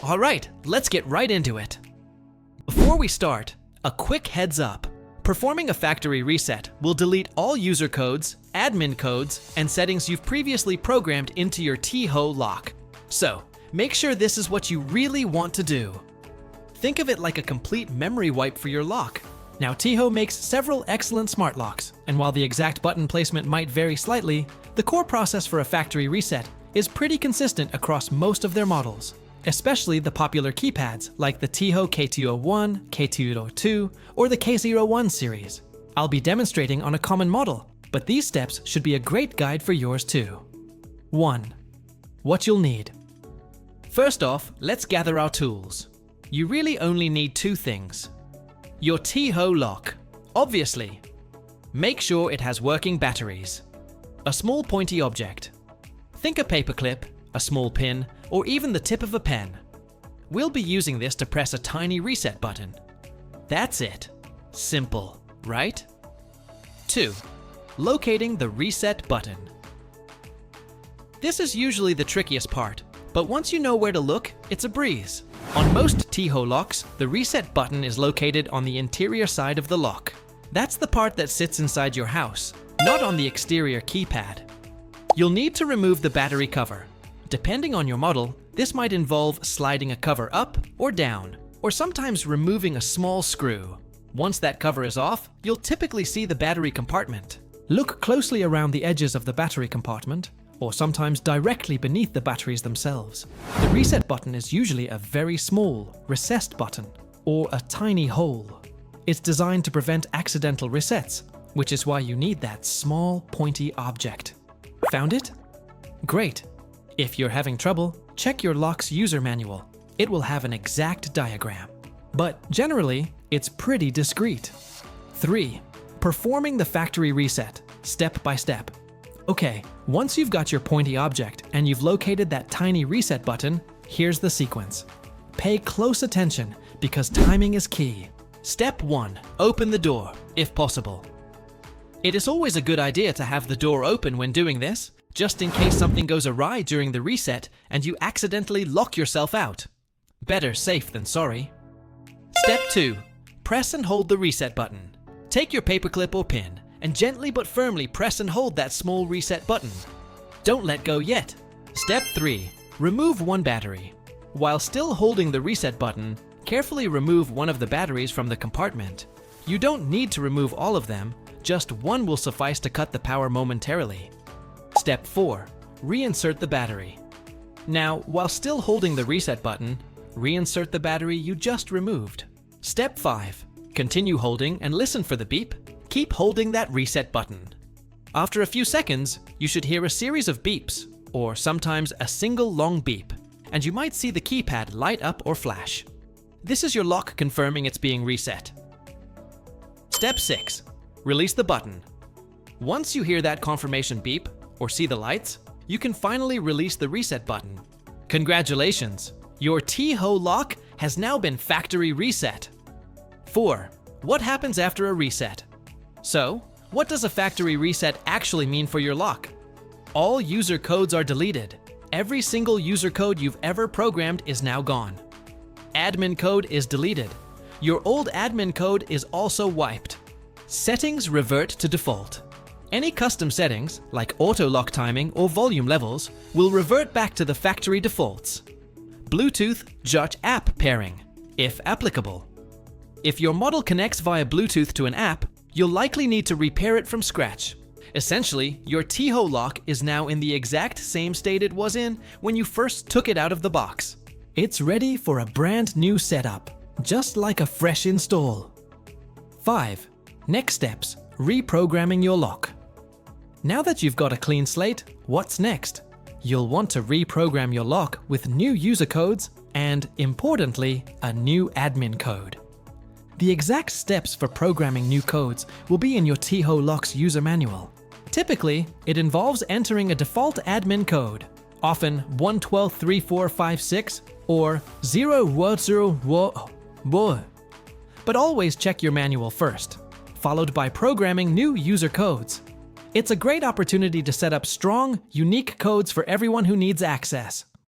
Alright, let's get right into it. Before we start, a quick heads up. Performing a factory reset will delete all user codes, admin codes, and settings you've previously programmed into your TEEHO lock. So, make sure this is what you really want to do. Think of it like a complete memory wipe for your lock. Now, TEEHO makes several excellent smart locks, and while the exact button placement might vary slightly, the core process for a factory reset is pretty consistent across most of their models, especially the popular keypads like the TEEHO K201, K202, or the K01 series. I'll be demonstrating on a common model, but these steps should be a great guide for yours too. 1. What you'll need. First off, let's gather our tools. You really only need two things. Your TEEHO lock, obviously. Make sure it has working batteries. A small pointy object. Think a paperclip, a small pin, or even the tip of a pen. We'll be using this to press a tiny reset button. That's it. Simple, right? 2. Locating the reset button. This is usually the trickiest part, but once you know where to look, it's a breeze. On most TEEHO locks, the reset button is located on the interior side of the lock. That's the part that sits inside your house, not on the exterior keypad. You'll need to remove the battery cover. Depending on your model, this might involve sliding a cover up or down, or sometimes removing a small screw. Once that cover is off, you'll typically see the battery compartment. Look closely around the edges of the battery compartment, or sometimes directly beneath the batteries themselves. The reset button is usually a very small, recessed button, or a tiny hole. It's designed to prevent accidental resets, which is why you need that small, pointy object. Found it? Great. If you're having trouble, check your lock's user manual. It will have an exact diagram. But generally, it's pretty discreet. 3. Performing the factory reset, step by step. Okay, once you've got your pointy object and you've located that tiny reset button, here's the sequence. Pay close attention because timing is key. Step 1. Open the door, if possible. It is always a good idea to have the door open when doing this, just in case something goes awry during the reset and you accidentally lock yourself out. Better safe than sorry. Step 2. Press and hold the reset button. Take your paperclip or pin and gently but firmly press and hold that small reset button. Don't let go yet. Step 3. Remove one battery. While still holding the reset button, carefully remove one of the batteries from the compartment. You don't need to remove all of them, just one will suffice to cut the power momentarily. Step 4. Reinsert the battery. Now, while still holding the reset button, reinsert the battery you just removed. Step 5. Continue holding and listen for the beep. Keep holding that reset button. After a few seconds, you should hear a series of beeps, or sometimes a single long beep, and you might see the keypad light up or flash. This is your lock confirming it's being reset. Step 6. Release the button. Once you hear that confirmation beep, or see the lights, you can finally release the reset button. Congratulations! Your TEEHO lock has now been factory reset. 4. What happens after a reset? So, what does a factory reset actually mean for your lock? All user codes are deleted. Every single user code you've ever programmed is now gone. Admin code is deleted. Your old admin code is also wiped. Settings revert to default. Any custom settings, like auto lock timing or volume levels, will revert back to the factory defaults. Bluetooth Judge app pairing, if applicable. If your model connects via Bluetooth to an app, you'll likely need to repair it from scratch. Essentially, your TEEHO lock is now in the exact same state it was in when you first took it out of the box. It's ready for a brand new setup, just like a fresh install. 5. Next steps, reprogramming your lock. Now that you've got a clean slate, what's next? You'll want to reprogram your lock with new user codes and, importantly, a new admin code. The exact steps for programming new codes will be in your TEEHO lock's user manual. Typically, it involves entering a default admin code, often 1123456 or 010. But always check your manual first, followed by programming new user codes. It's a great opportunity to set up strong, unique codes for everyone who needs access.